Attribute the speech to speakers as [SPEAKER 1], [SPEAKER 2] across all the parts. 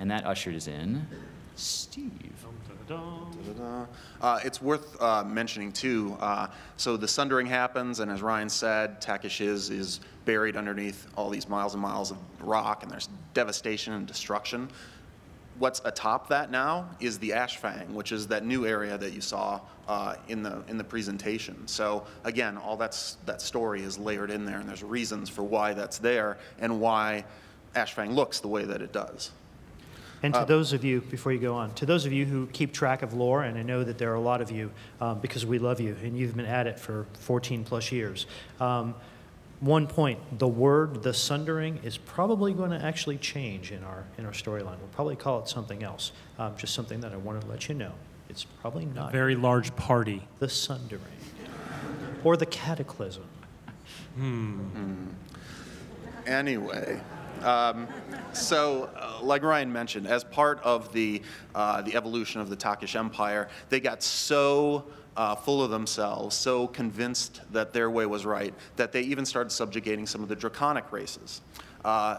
[SPEAKER 1] And that ushered us in Steve.
[SPEAKER 2] It's worth mentioning, too, so the sundering happens, and as Ryan said, Takish is buried underneath all these miles and miles of rock, and there's devastation and destruction. What's atop that now is the Ash Fang, which is that new area that you saw in the presentation. So again, all that story is layered in there, and there's reasons for why that's there and why Ash Fang looks the way that it does.
[SPEAKER 3] And to those of you, before you go on, to those of you who keep track of lore, and I know that there are a lot of you because we love you, and you've been at it for 14 plus years. One point, the sundering is probably going to actually change in our storyline. We'll probably call it something else. Just something that I wanted to let you know. It's probably not
[SPEAKER 4] a very large party.
[SPEAKER 3] The sundering. Or the cataclysm.
[SPEAKER 2] Anyway. So, like Ryan mentioned, as part of the evolution of the Takish Empire, they got so full of themselves, so convinced that their way was right, that they even started subjugating some of the draconic races.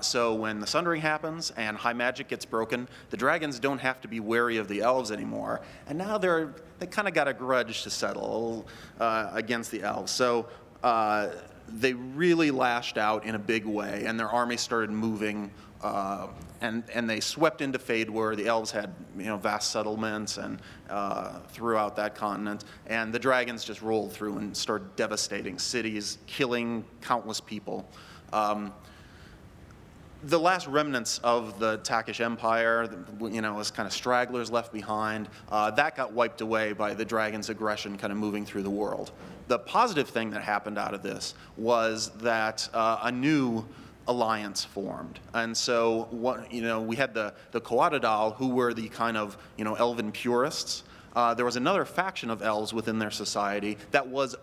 [SPEAKER 2] So when the sundering happens and high magic gets broken, the dragons don't have to be wary of the elves anymore, and now they kind of got a grudge to settle against the elves. So they really lashed out in a big way, and their army started moving, and they swept into Fade, where the elves had vast settlements and throughout that continent, and the dragons just rolled through and started devastating cities, killing countless people. The last remnants of the Takish Empire, as kind of stragglers left behind, that got wiped away by the dragon's aggression kind of moving through the world. The positive thing that happened out of this was that a new alliance formed. And so we had the Coatadal, who were the kind of elven purists. There was another faction of elves within their society that was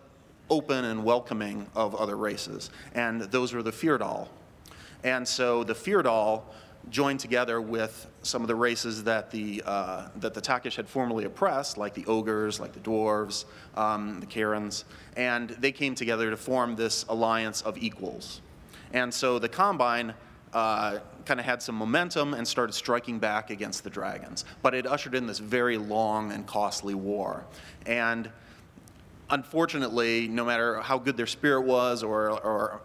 [SPEAKER 2] open and welcoming of other races, and those were the Fyrdahl. And so the Fyrdahl joined together with some of the races that the Takish had formerly oppressed, like the ogres, like the dwarves, the Karens, and they came together to form this alliance of equals. And so the Combine kind of had some momentum and started striking back against the dragons, but it ushered in this very long and costly war. And unfortunately, no matter how good their spirit was or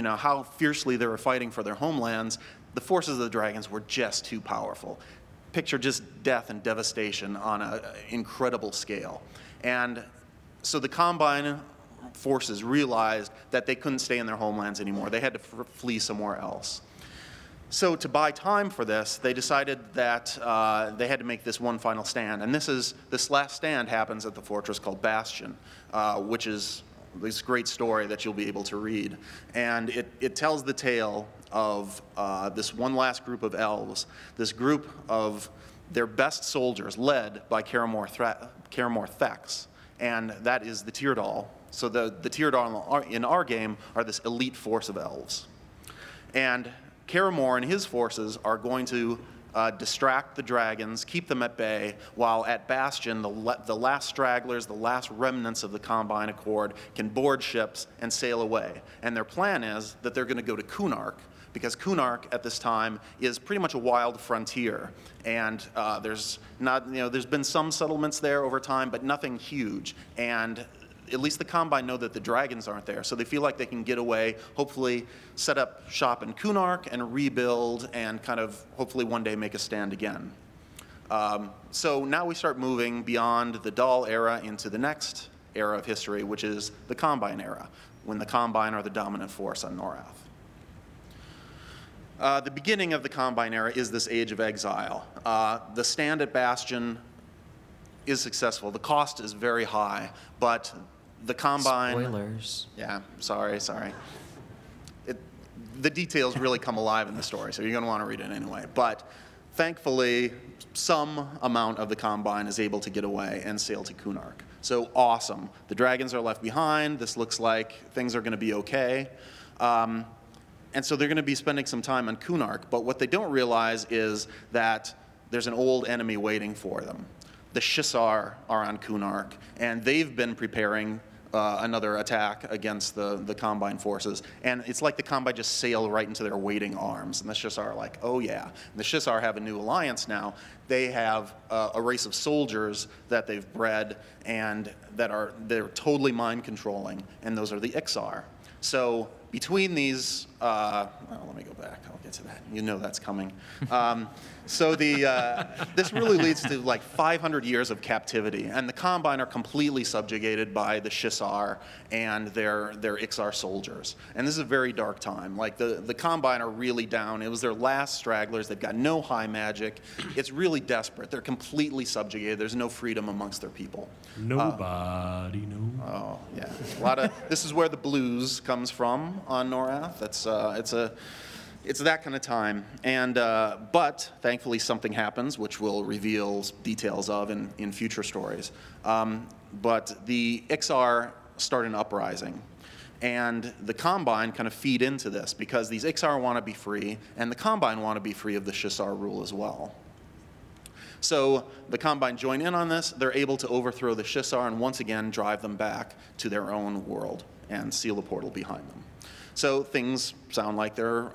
[SPEAKER 2] how fiercely they were fighting for their homelands, the forces of the dragons were just too powerful. Picture just death and devastation on an incredible scale. And so the Combine forces realized that they couldn't stay in their homelands anymore. They had to flee somewhere else. So to buy time for this, they decided that they had to make this one final stand. And this last stand happens at the fortress called Bastion, which is this great story that you'll be able to read. And it tells the tale of this one last group of elves, this group of their best soldiers led by Karamor Thex, and that is the Tyrdahl. So the Tyrdahl in our game are this elite force of elves. And Karamor and his forces are going to distract the dragons, keep them at bay, while at Bastion, the last stragglers, the last remnants of the Combine Accord can board ships and sail away. And their plan is that they're going to go to Kunark, because Kunark at this time is pretty much a wild frontier. And there's been some settlements there over time, but nothing huge. And at least the Combine know that the dragons aren't there, so they feel like they can get away, hopefully set up shop in Kunark and rebuild and kind of hopefully one day make a stand again. So now we start moving beyond the Dahl era into the next era of history, which is the Combine era, when the Combine are the dominant force on Norath. The beginning of the Combine era is this Age of Exile. The stand at Bastion is successful. The cost is very high, but the Combine...
[SPEAKER 1] Spoilers.
[SPEAKER 2] Yeah, sorry. The details really come alive in the story, so you're going to want to read it anyway. But thankfully, some amount of the Combine is able to get away and sail to Kunark. So awesome. The dragons are left behind. This looks like things are going to be okay. And so they're going to be spending some time on Kunark. But what they don't realize is that there's an old enemy waiting for them. The Shisar are on Kunark, and they've been preparing another attack against the Combine forces. And it's like the Combine just sail right into their waiting arms. And the Shissar are like, oh yeah. And the Shissar have a new alliance now. They have a race of soldiers that they've bred and they're totally mind controlling. And those are the Ixar. So between these, well, let me go back. I'll get to that. You know that's coming. So this really leads to like 500 years of captivity, and the Combine are completely subjugated by the Shissar and their Ixar soldiers. And this is a very dark time. Like the Combine are really down. It was their last stragglers. They've got no high magic. It's really desperate. They're completely subjugated. There's no freedom amongst their people.
[SPEAKER 4] Nobody knows.
[SPEAKER 2] Oh yeah, a lot of. This is where the blues comes from on Norath. It's that kind of time. And but thankfully something happens, which we'll reveal details of in future stories. But the Ixar start an uprising. And the Combine kind of feed into this because these Ixar want to be free, and the Combine want to be free of the Shissar rule as well. So the Combine join in on this. They're able to overthrow the Shissar and once again drive them back to their own world and seal the portal behind them. So things sound like they're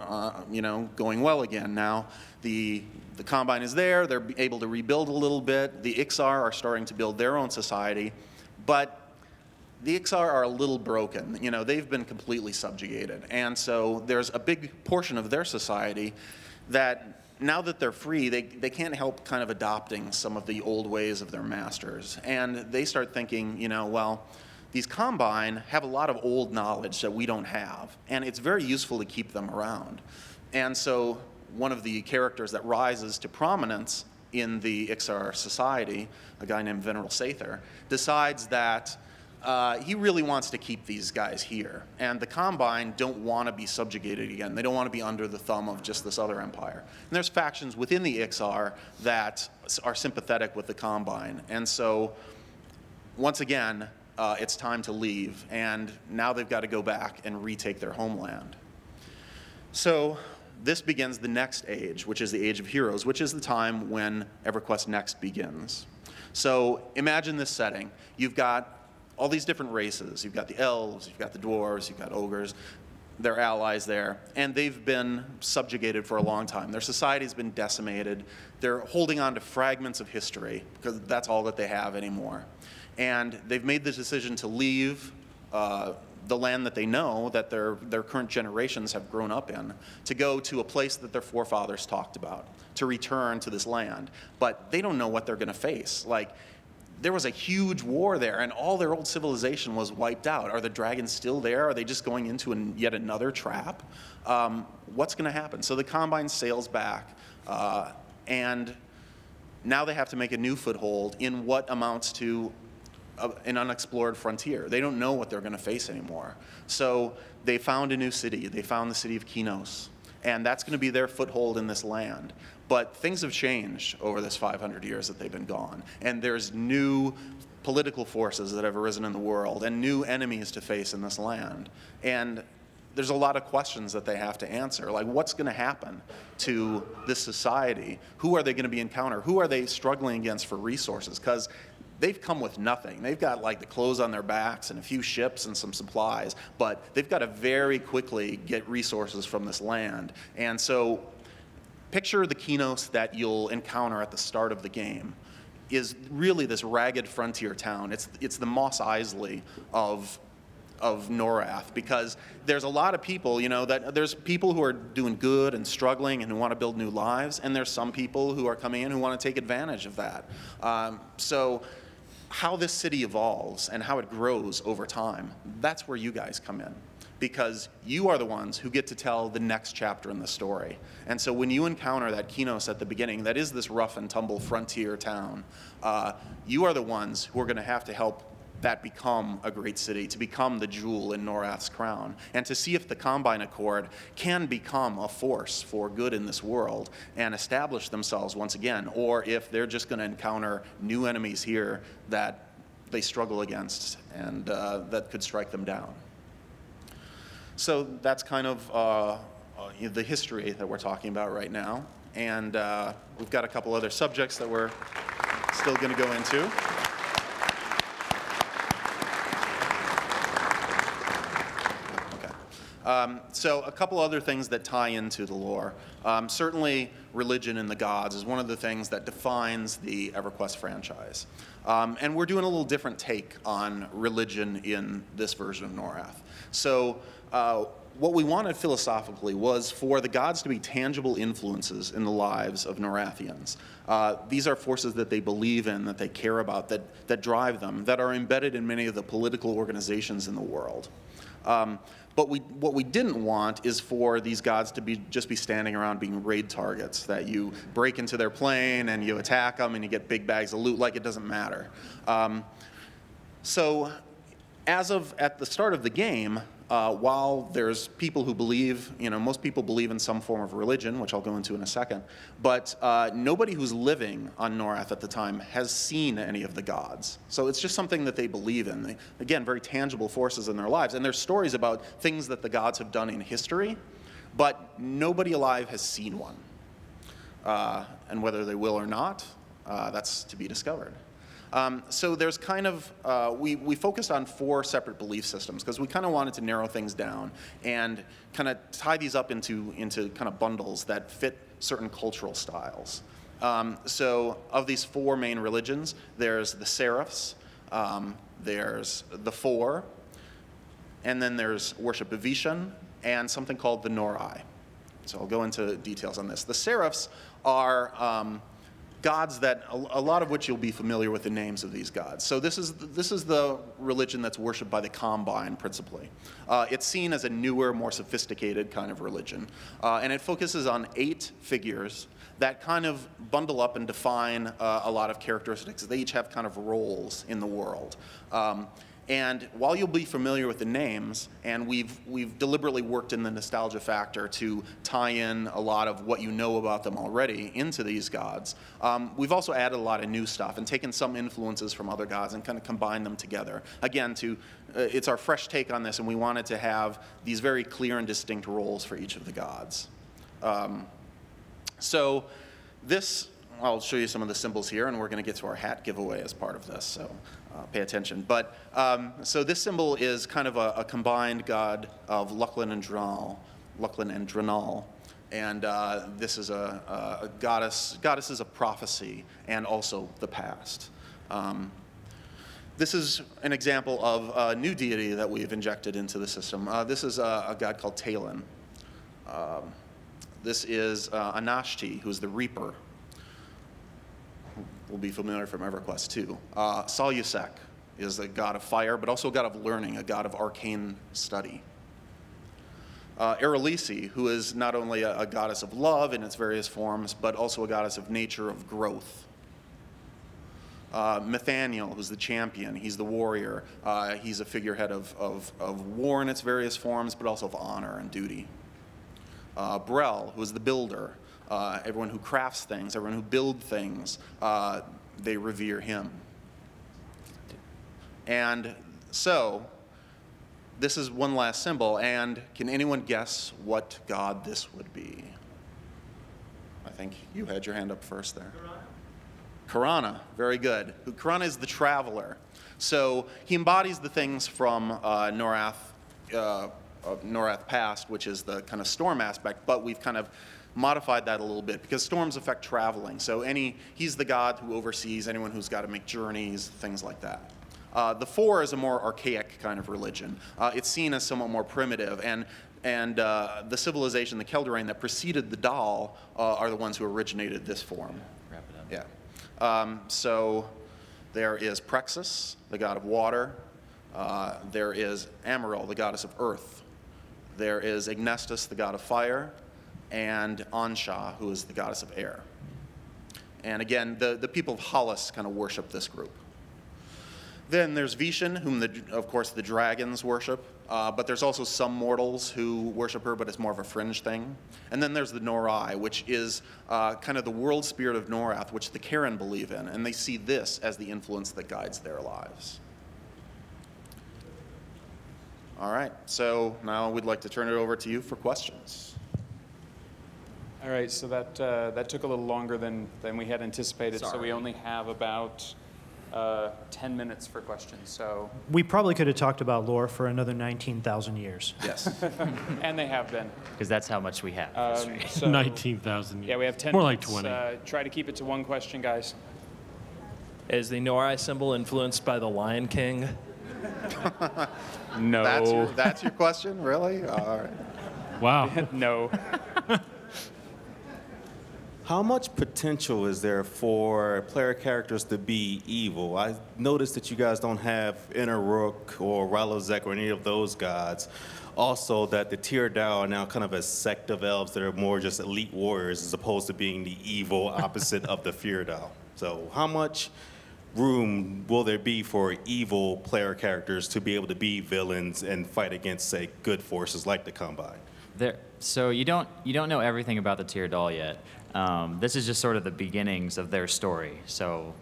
[SPEAKER 2] going well again now. The Combine is there. They're able to rebuild a little bit. The Ixar are starting to build their own society. But the Ixar are a little broken. You know, they've been completely subjugated. And so there's a big portion of their society that now that they're free, they can't help kind of adopting some of the old ways of their masters. And they start thinking, well, these Combine have a lot of old knowledge that we don't have, and it's very useful to keep them around. And so one of the characters that rises to prominence in the Ixar society, a guy named Venerable Sather, decides that he really wants to keep these guys here. And the Combine don't want to be subjugated again. They don't want to be under the thumb of just this other empire. And there's factions within the Ixar that are sympathetic with the Combine. And so once again, it's time to leave, and now they've got to go back and retake their homeland. So this begins the next age, which is the Age of Heroes, which is the time when EverQuest Next begins. So imagine this setting. You've got all these different races. You've got the elves, you've got the dwarves, you've got ogres, their allies there, and they've been subjugated for a long time. Their society's been decimated. They're holding on to fragments of history because that's all that they have anymore. And they've made the decision to leave the land that they know, that their current generations have grown up in, to go to a place that their forefathers talked about, to return to this land. But they don't know what they're going to face. Like, there was a huge war there, and all their old civilization was wiped out. Are the dragons still there? Are they just going into yet another trap? What's going to happen? So the Combine sails back, and now they have to make a new foothold in what amounts to an unexplored frontier. They don't know what they're going to face anymore. So they found a new city. They found the city of Kinos, and that's going to be their foothold in this land. But things have changed over this 500 years that they've been gone, and there's new political forces that have arisen in the world and new enemies to face in this land. And there's a lot of questions that they have to answer, like what's going to happen to this society? Who are they going to be encounter? Who are they struggling against for resources? Because they've come with nothing. They've got like the clothes on their backs and a few ships and some supplies, but they've got to very quickly get resources from this land. And so picture the Kinos that you'll encounter at the start of the game is really this ragged frontier town. It's the Mos Eisley of Norath, because there's a lot of people, that there's people who are doing good and struggling and who want to build new lives, and there's some people who are coming in who want to take advantage of that. So how this city evolves and how it grows over time, that's where you guys come in, because you are the ones who get to tell the next chapter in the story. And so when you encounter that Kinos at the beginning, that is this rough and tumble frontier town, you are the ones who are going to have to help that become a great city, to become the jewel in Norath's crown, and to see if the Combine Accord can become a force for good in this world and establish themselves once again, or if they're just going to encounter new enemies here that they struggle against and that could strike them down. So that's kind of the history that we're talking about right now, and we've got a couple other subjects that we're still going to go into. So a couple other things that tie into the lore. Certainly religion and the gods is one of the things that defines the EverQuest franchise. And we're doing a little different take on religion in this version of Norath. So what we wanted philosophically was for the gods to be tangible influences in the lives of Norathians. These are forces that they believe in, that they care about, that drive them, that are embedded in many of the political organizations in the world. But what we didn't want is for these gods to just be standing around being raid targets, that you break into their plane and you attack them and you get big bags of loot like it doesn't matter. So as of at the start of the game, while there's people who believe, most people believe in some form of religion, which I'll go into in a second, but nobody who's living on Norath at the time has seen any of the gods. So it's just something that they believe in. Again, very tangible forces in their lives. And there's stories about things that the gods have done in history, but nobody alive has seen one. And whether they will or not, that's to be discovered. So there's kind of, we focused on 4 separate belief systems because we kind of wanted to narrow things down and kind of tie these up into kind of bundles that fit certain cultural styles. So of these 4 main religions, there's the Seraphs, there's the Four, and then there's worship of Vishan, and something called the Norai. So I'll go into details on this. The Seraphs are gods that a lot of which you'll be familiar with the names of these gods. So this is the religion that's worshipped by the Combine principally. It's seen as a newer, more sophisticated kind of religion, and it focuses on 8 figures that kind of bundle up and define a lot of characteristics. They each have kind of roles in the world. And while you'll be familiar with the names, and we've deliberately worked in the nostalgia factor to tie in a lot of what you know about them already into these gods, we've also added a lot of new stuff and taken some influences from other gods and kind of combined them together. Again, it's our fresh take on this, and we wanted to have these very clear and distinct roles for each of the gods. So this, I'll show you some of the symbols here, and we're going to get to our hat giveaway as part of this, so pay attention. But so this symbol is kind of a combined god of Luclin and Dranal. And this is a goddesses of prophecy and also the past. This is an example of a new deity that we've injected into the system. This is a god called Talon. This is Anashti, who's the Reaper. Will be familiar from EverQuest 2. Salusek is a god of fire, but also a god of learning, a god of arcane study. Erelisi, who is not only a goddess of love in its various forms, but also a goddess of nature, of growth. Nathaniel, who's the champion, he's the warrior. He's a figurehead of war in its various forms, but also of honor and duty. Brel, who is the builder. Everyone who crafts things, everyone who builds things, they revere him. And so, this is one last symbol, and can anyone guess what god this would be? I think you had your hand up first there. Karana, very good. Karana is the traveler. So he embodies the things from Norath past, which is the kind of storm aspect, but we've kind of modified that a little bit because storms affect traveling. So he's the god who oversees anyone who's got to make journeys, things like that. The Four is a more archaic kind of religion. It's seen as somewhat more primitive, and the civilization, the Keldorain, that preceded the Dahl are the ones who originated this form.
[SPEAKER 1] Wrap it up.
[SPEAKER 2] Yeah. So there is Prexus, the god of water. There is Amaryl, the goddess of earth. There is Ignestus, the god of fire, and Ansha, who is the goddess of air. And again, the people of Hollis kind of worship this group. Then there's Vishan, whom, of course, the dragons worship, but there's also some mortals who worship her, but it's more of a fringe thing. And then there's the Norai, which is kind of the world spirit of Norath, which the Karen believe in, and they see this as the influence that guides their lives. All right, so now we'd like to turn it over to you for questions.
[SPEAKER 5] All right, so that took a little longer than we had anticipated.
[SPEAKER 1] Sorry.
[SPEAKER 5] So we only have about 10 minutes for questions. So,
[SPEAKER 3] We probably could have talked about lore for another 19,000 years.
[SPEAKER 2] Yes.
[SPEAKER 5] and they have been.
[SPEAKER 1] Because that's how much we have.
[SPEAKER 5] So,
[SPEAKER 4] 19,000.
[SPEAKER 5] yeah, we have 10
[SPEAKER 4] More like
[SPEAKER 5] minutes.
[SPEAKER 4] 20.
[SPEAKER 5] Try to keep it to one question, guys.
[SPEAKER 6] Is the Norai symbol influenced by the Lion King?
[SPEAKER 5] No.
[SPEAKER 2] That's your question, really? All right.
[SPEAKER 4] Wow.
[SPEAKER 5] No.
[SPEAKER 7] How much potential is there for player characters to be evil? I noticed that you guys don't have Inner-Rook or Ralozek or any of those gods. Also, that the Teardao are now kind of a sect of elves that are more just elite warriors as opposed to being the evil opposite of the Feardao. So how much room will there be for evil player characters to be able to be villains and fight against, say, good forces like the Combine?
[SPEAKER 1] So you don't know everything about the Teardal yet. This is just sort of the beginnings of their story. So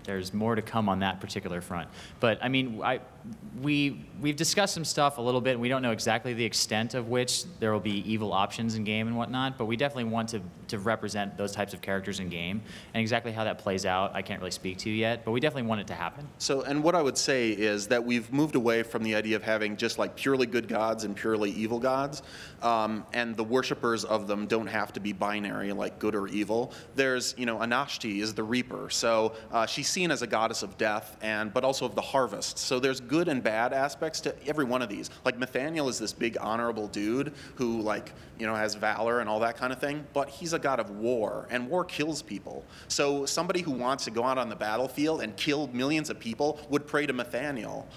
[SPEAKER 1] there's more to come on that particular front. But I mean, we've discussed some stuff a little bit. We don't know exactly the extent of which there will be evil options in game and whatnot, but we definitely want to represent those types of characters in game. And exactly how that plays out, I can't really speak to yet, but we definitely want it to happen.
[SPEAKER 2] So, and what I would say is that we've moved away from the idea of having just like purely good gods and purely evil gods, and the worshippers of them don't have to be binary, like good or evil. There's, Anashti is the reaper, so she's seen as a goddess of death, but also of the harvest. So there's good and bad aspects to every one of these. Like Nathaniel is this big honorable dude who has valor and all that kind of thing, but he's a god of war, and war kills people. So somebody who wants to go out on the battlefield and kill millions of people would pray to Nathaniel,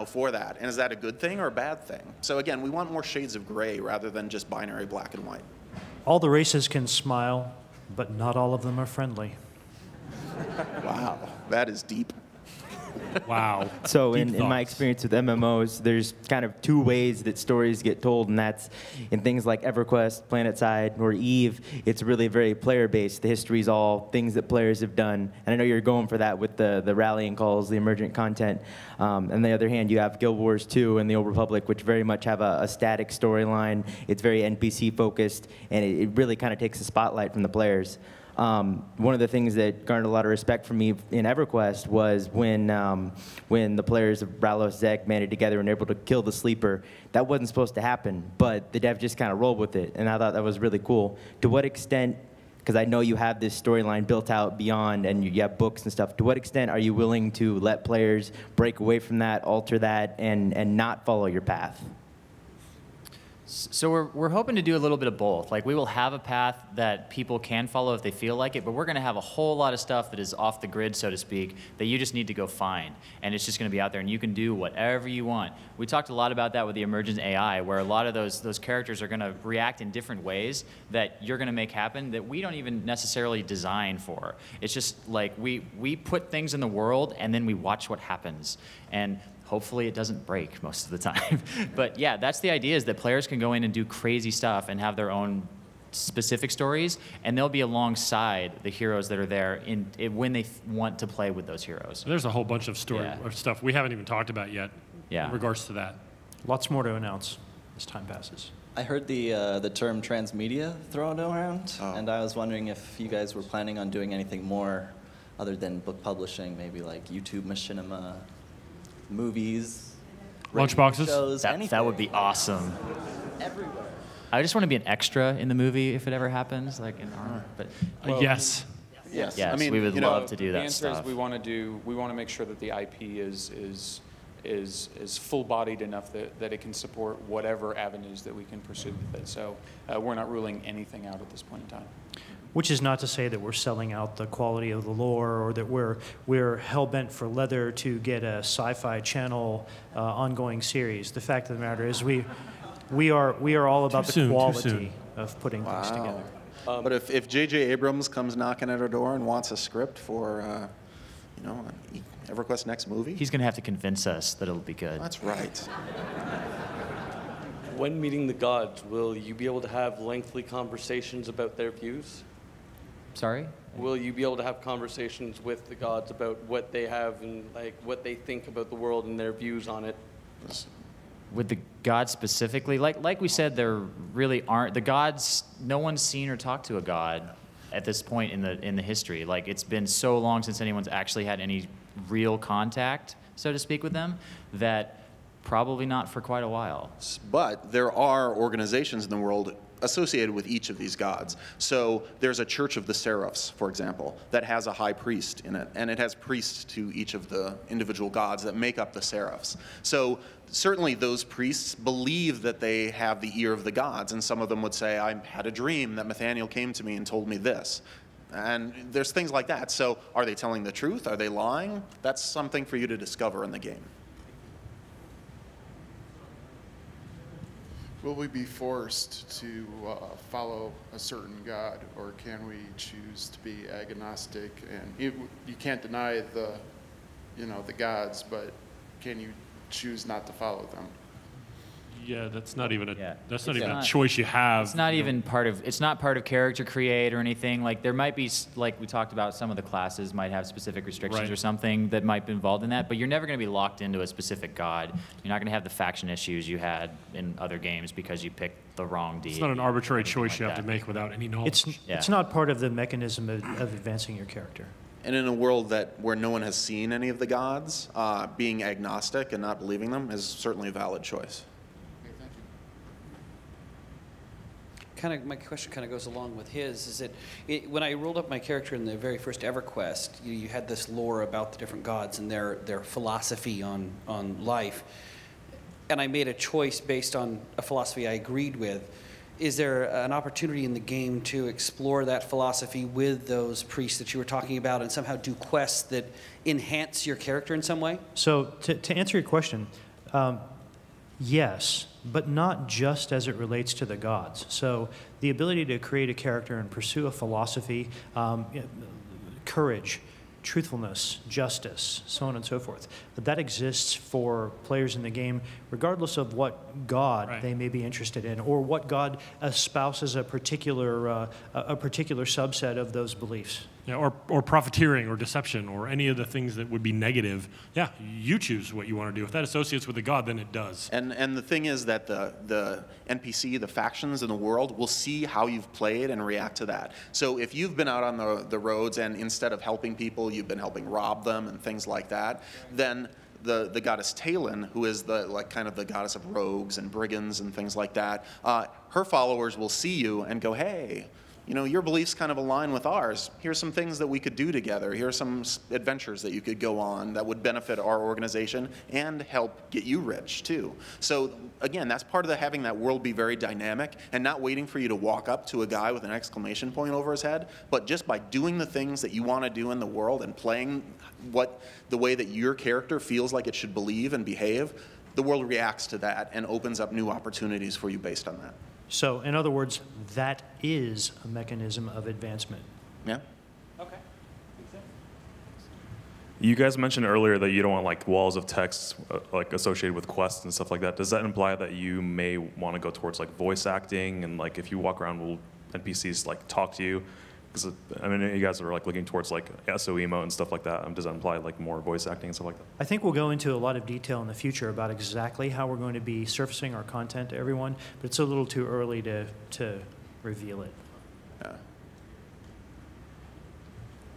[SPEAKER 2] for that. And is that a good thing or a bad thing? So again, we want more shades of gray rather than just binary black and white.
[SPEAKER 3] All the races can smile, but not all of them are friendly.
[SPEAKER 2] Wow, that is deep.
[SPEAKER 4] Wow.
[SPEAKER 8] So
[SPEAKER 4] Deep
[SPEAKER 8] in my
[SPEAKER 4] thoughts.
[SPEAKER 8] experience with MMOs, there's kind of two ways that stories get told, and that's in things like EverQuest, PlanetSide, or EVE. It's really very player-based. The history's all things that players have done. And I know you're going for that with the rallying calls, the emergent content. On the other hand, you have Guild Wars 2 and the Old Republic, which very much have a static storyline. It's very NPC-focused, and it really kind of takes the spotlight from the players. One of the things that garnered a lot of respect from me in EverQuest was when the players of Ralozek banded together and were able to kill the sleeper. That wasn't supposed to happen, but the dev just kind of rolled with it, and I thought that was really cool. To what extent, because I know you have this storyline built out beyond, and you have books and stuff, to what extent are you willing to let players break away from that, alter that, and not follow your path?
[SPEAKER 1] So we're hoping to do a little bit of both. Like, we will have a path that people can follow if they feel like it, but we're going to have a whole lot of stuff that is off the grid, so to speak, that you just need to go find. And it's just going to be out there, and you can do whatever you want. We talked a lot about that with the emergent AI, where a lot of those characters are going to react in different ways that you're going to make happen that we don't even necessarily design for. It's just like we put things in the world, and then we watch what happens. And hopefully it doesn't break most of the time. But yeah, that's the idea, is that players can go in and do crazy stuff and have their own specific stories, and they'll be alongside the heroes that are there when they want to play with those heroes.
[SPEAKER 4] There's a whole bunch of story
[SPEAKER 1] Yeah.
[SPEAKER 4] or stuff we haven't even talked about yet
[SPEAKER 1] Yeah.
[SPEAKER 4] in regards to that.
[SPEAKER 3] Lots more to announce as time passes.
[SPEAKER 9] I heard the term transmedia thrown around,
[SPEAKER 2] Oh.
[SPEAKER 9] and I was wondering if you guys were planning on doing anything more other than book publishing, maybe like YouTube machinima, movies,
[SPEAKER 4] Lunchboxes?
[SPEAKER 9] shows,
[SPEAKER 1] That
[SPEAKER 9] anything.
[SPEAKER 1] would be awesome.
[SPEAKER 9] Everywhere.
[SPEAKER 1] I just want to be an extra in the movie if it ever happens, like in armor. But
[SPEAKER 4] Yes.
[SPEAKER 2] Yes.
[SPEAKER 1] yes,
[SPEAKER 2] I mean,
[SPEAKER 1] we would love to do
[SPEAKER 5] The
[SPEAKER 1] that
[SPEAKER 5] answer
[SPEAKER 1] stuff.
[SPEAKER 5] is we want to make sure that the IP is full-bodied enough that it can support whatever avenues that we can pursue with it. So we're not ruling anything out at this point in time.
[SPEAKER 3] Which is not to say that we're selling out the quality of the lore, or that we're hell-bent for leather to get a Sci-Fi Channel ongoing series. The fact of the matter is we are all about
[SPEAKER 4] Too
[SPEAKER 3] the
[SPEAKER 4] soon, too
[SPEAKER 3] quality
[SPEAKER 4] soon.
[SPEAKER 3] of putting things together.
[SPEAKER 2] But if J.J. Abrams comes knocking at our door and wants a script for, an EverQuest next movie,
[SPEAKER 1] He's going to have to convince us that it'll be good.
[SPEAKER 2] that's right.
[SPEAKER 10] When meeting the gods, will you be able to have lengthy conversations about their views?
[SPEAKER 1] Sorry?
[SPEAKER 10] Will you be able to have conversations with the gods about what they have and like what they think about the world and their views on it?
[SPEAKER 1] With the gods specifically, like we said, there really aren't the gods. No one's seen or talked to a god at this point in the history. Like, it's been so long since anyone's actually had any real contact, so to speak, with them, that probably not for quite a while.
[SPEAKER 2] But there are organizations in the world associated with each of these gods. So there's a Church of the Seraphs, for example, that has a high priest in it, and it has priests to each of the individual gods that make up the Seraphs. So certainly those priests believe that they have the ear of the gods, and some of them would say, I had a dream that Nathaniel came to me and told me this. And there's things like that. So are they telling the truth? Are they lying? That's something for you to discover in the game.
[SPEAKER 11] Will we be forced to follow a certain god, or can we choose to be agnostic? And you can't deny the, the gods, but can you choose not to follow them?
[SPEAKER 4] Yeah, that's not even a that's not
[SPEAKER 1] It's
[SPEAKER 4] even
[SPEAKER 1] not-
[SPEAKER 4] a choice you have.
[SPEAKER 1] It's not even part of, it's not part of character create or anything. Like there might be, like we talked about, some of the classes might have specific restrictions
[SPEAKER 4] Right.
[SPEAKER 1] or something that might be involved in that, but you're never going to be locked into a specific god. You're not going to have the faction issues you had in other games because you picked the wrong deity.
[SPEAKER 4] It's not an arbitrary
[SPEAKER 1] anything
[SPEAKER 4] choice
[SPEAKER 1] like
[SPEAKER 4] you have
[SPEAKER 1] that.
[SPEAKER 4] to make without any knowledge.
[SPEAKER 3] It's not part of the mechanism of advancing your character.
[SPEAKER 2] And in a world where no one has seen any of the gods, being agnostic and not believing them is certainly a valid choice.
[SPEAKER 12] My question kind of goes along with his. Is when I rolled up my character in the very first EverQuest, you had this lore about the different gods and their philosophy on life, and I made a choice based on a philosophy I agreed with. Is there an opportunity in the game to explore that philosophy with those priests that you were talking about, and somehow do quests that enhance your character in some way?
[SPEAKER 3] So to answer your question, yes, but not just as it relates to the gods. So the ability to create a character and pursue a philosophy, courage, truthfulness, justice, so on and so forth, that exists for players in the game regardless of what god they may be interested in or what god espouses a particular subset of those beliefs.
[SPEAKER 4] Yeah, or profiteering or deception or any of the things that would be negative. Yeah, you choose what you want to do. If that associates with a god, then it does.
[SPEAKER 2] And the thing is that the NPC, the factions in the world, will see how you've played and react to that. So if you've been out on the roads and instead of helping people, you've been helping rob them and things like that, then the goddess Talon, who is kind of the goddess of rogues and brigands and things like that, her followers will see you and go, hey, your beliefs kind of align with ours. Here's some things that we could do together. Here's some adventures that you could go on that would benefit our organization and help get you rich too. So again, that's part of having that world be very dynamic and not waiting for you to walk up to a guy with an exclamation point over his head, but just by doing the things that you want to do in the world and playing the way that your character feels like it should believe and behave, the world reacts to that and opens up new opportunities for you based on that.
[SPEAKER 3] So, in other words, that is a mechanism of advancement.
[SPEAKER 2] Yeah.
[SPEAKER 12] Okay.
[SPEAKER 13] You guys mentioned earlier that you don't want walls of text associated with quests and stuff like that. Does that imply that you may want to go towards voice acting and if you walk around, will NPCs talk to you? Because I mean, you guys are looking towards SOE mode and stuff like that. Does that imply more voice acting and stuff like that?
[SPEAKER 3] I think we'll go into a lot of detail in the future about exactly how we're going to be surfacing our content to everyone, but it's a little too early to reveal it.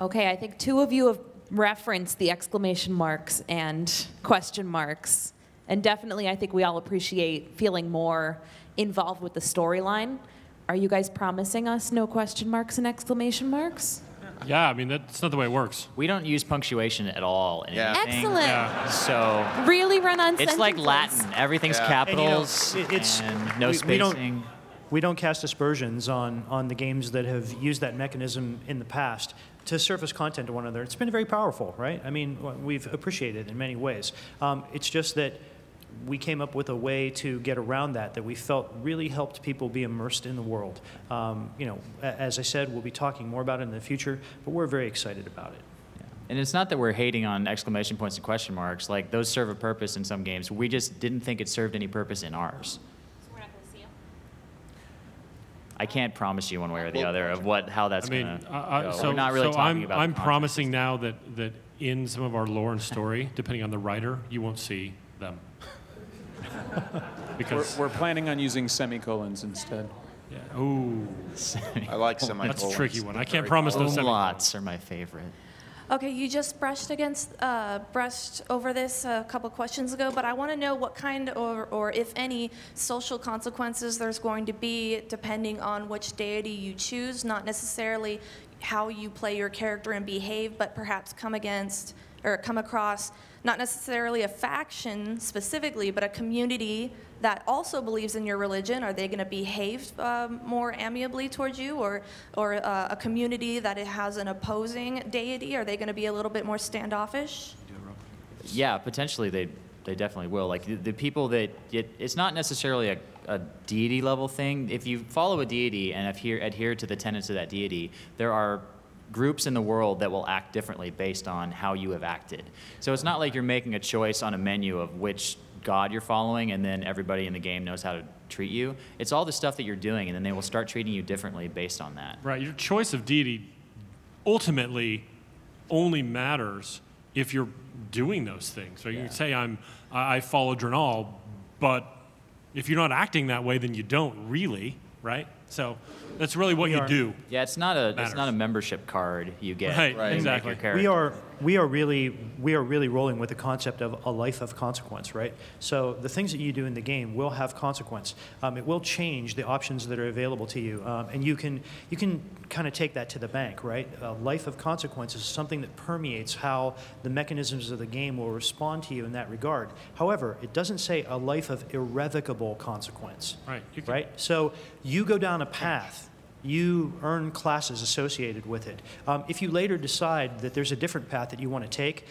[SPEAKER 14] Okay, I think two of you have referenced the exclamation marks and question marks, and definitely I think we all appreciate feeling more involved with the storyline. Are you guys promising us no question marks and exclamation marks?
[SPEAKER 4] Yeah, I mean, that's not the way it works.
[SPEAKER 1] We don't use punctuation at all in anything.
[SPEAKER 14] Excellent.
[SPEAKER 4] Yeah.
[SPEAKER 1] So
[SPEAKER 14] Really run on
[SPEAKER 1] it's like
[SPEAKER 14] sentences.
[SPEAKER 1] Latin. Everything's capitals and no spacing.
[SPEAKER 3] We don't cast aspersions on the games that have used that mechanism in the past to surface content to one another. It's been very powerful, right? I mean, we've appreciated it in many ways. It's just that we came up with a way to get around that we felt really helped people be immersed in the world. As I said, we'll be talking more about it in the future, but we're very excited about it.
[SPEAKER 1] And it's not that we're hating on exclamation points and question marks. Those serve a purpose in some games. We just didn't think it served any purpose in ours.
[SPEAKER 14] So we're not going to see them?
[SPEAKER 1] I can't promise you one way or the other of how that's going to go.
[SPEAKER 4] So,
[SPEAKER 1] We're not really talking about
[SPEAKER 4] I'm
[SPEAKER 1] the content.
[SPEAKER 4] promising now that in some of our lore and story, depending on the writer, you won't see them. Because
[SPEAKER 5] we're planning on using semicolons instead.
[SPEAKER 4] Yeah. Ooh.
[SPEAKER 2] I like semicolons.
[SPEAKER 4] That's a tricky one. I can't promise those
[SPEAKER 1] Umlauts
[SPEAKER 4] semicolons.
[SPEAKER 1] are my favorite.
[SPEAKER 15] Okay, you just brushed over this a couple questions ago, but I want to know what kind or if any social consequences there's going to be depending on which deity you choose, not necessarily how you play your character and behave, but perhaps come across not necessarily a faction specifically, but a community that also believes in your religion. Are they going to behave more amiably towards you, or a community that it has an opposing deity? Are they going to be a little bit more standoffish?
[SPEAKER 1] Yeah, potentially they definitely will. Like the people that it's not necessarily a deity level thing. If you follow a deity and adhere to the tenets of that deity, there are groups in the world that will act differently based on how you have acted. So it's not like you're making a choice on a menu of which god you're following and then everybody in the game knows how to treat you. It's all the stuff that you're doing, and then they will start treating you differently based on that.
[SPEAKER 4] Right, your choice of deity ultimately only matters if you're doing those things. So you can say I follow Drenal, but if you're not acting that way, then you don't really, right? So that's really what you do.
[SPEAKER 1] Yeah, it's not a membership card you get.
[SPEAKER 4] Right, exactly.
[SPEAKER 3] We are really rolling with the concept of a life of consequence, right? So the things that you do in the game will have consequence. It will change the options that are available to you, and you can kind of take that to the bank, right? A life of consequence is something that permeates how the mechanisms of the game will respond to you in that regard. However, it doesn't say a life of irrevocable consequence.
[SPEAKER 4] Right.
[SPEAKER 3] Right. So you go down a path. You earn classes associated with it. If you later decide that there's a different path that you want to take,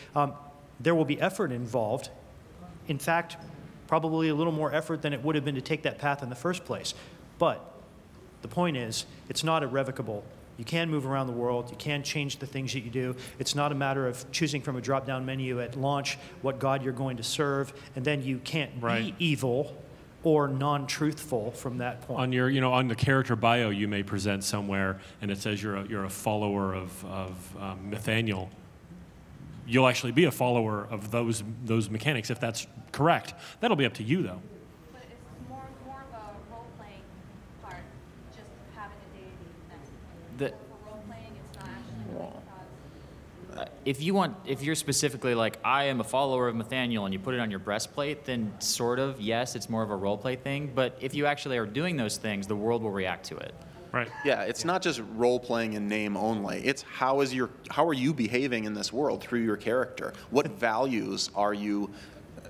[SPEAKER 3] there will be effort involved. In fact, probably a little more effort than it would have been to take that path in the first place. But the point is, it's not irrevocable. You can move around the world. You can change the things that you do. It's not a matter of choosing from a drop-down menu at launch what god you're going to serve, and then you can't be evil or non-truthful from that point.
[SPEAKER 4] On your, on the character bio, you may present somewhere, and it says you're a follower of Nathaniel. You'll actually be a follower of those mechanics if that's correct. That'll be up to you, though.
[SPEAKER 15] But it's more of a role-playing part, just having a deity. For role-playing, it's not actually
[SPEAKER 1] if you're specifically like, I am a follower of Nathaniel, and you put it on your breastplate, then sort of, yes, it's more of a role-play thing. But if you actually are doing those things, the world will react to it.
[SPEAKER 4] Right.
[SPEAKER 2] Yeah, it's not just role-playing in name only. It's how are you behaving in this world through your character? What values are you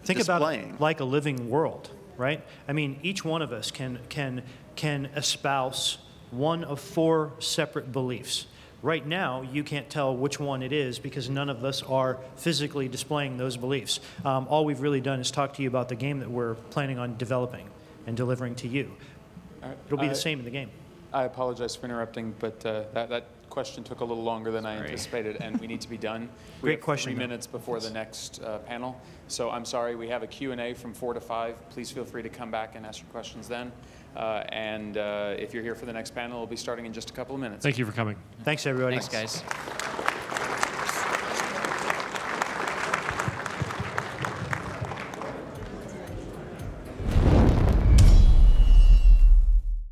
[SPEAKER 3] Think
[SPEAKER 2] displaying?
[SPEAKER 3] about it like a living world, right? I mean, each one of us can espouse one of 4 separate beliefs. Right now, you can't tell which one it is because none of us are physically displaying those beliefs. All we've really done is talk to you about the game that we're planning on developing and delivering to you. It'll be the same in the game.
[SPEAKER 5] I apologize for interrupting, but that question took a little longer than I anticipated, and we need to be done. We have
[SPEAKER 3] question.
[SPEAKER 5] 3 minutes before the next panel, so I'm sorry. We have a Q&A from 4 to 5. Please feel free to come back and ask your questions then. And if you're here for the next panel, we'll be starting in just a couple of minutes.
[SPEAKER 4] Thank you for coming.
[SPEAKER 3] Thanks, everybody.
[SPEAKER 1] Thanks, guys.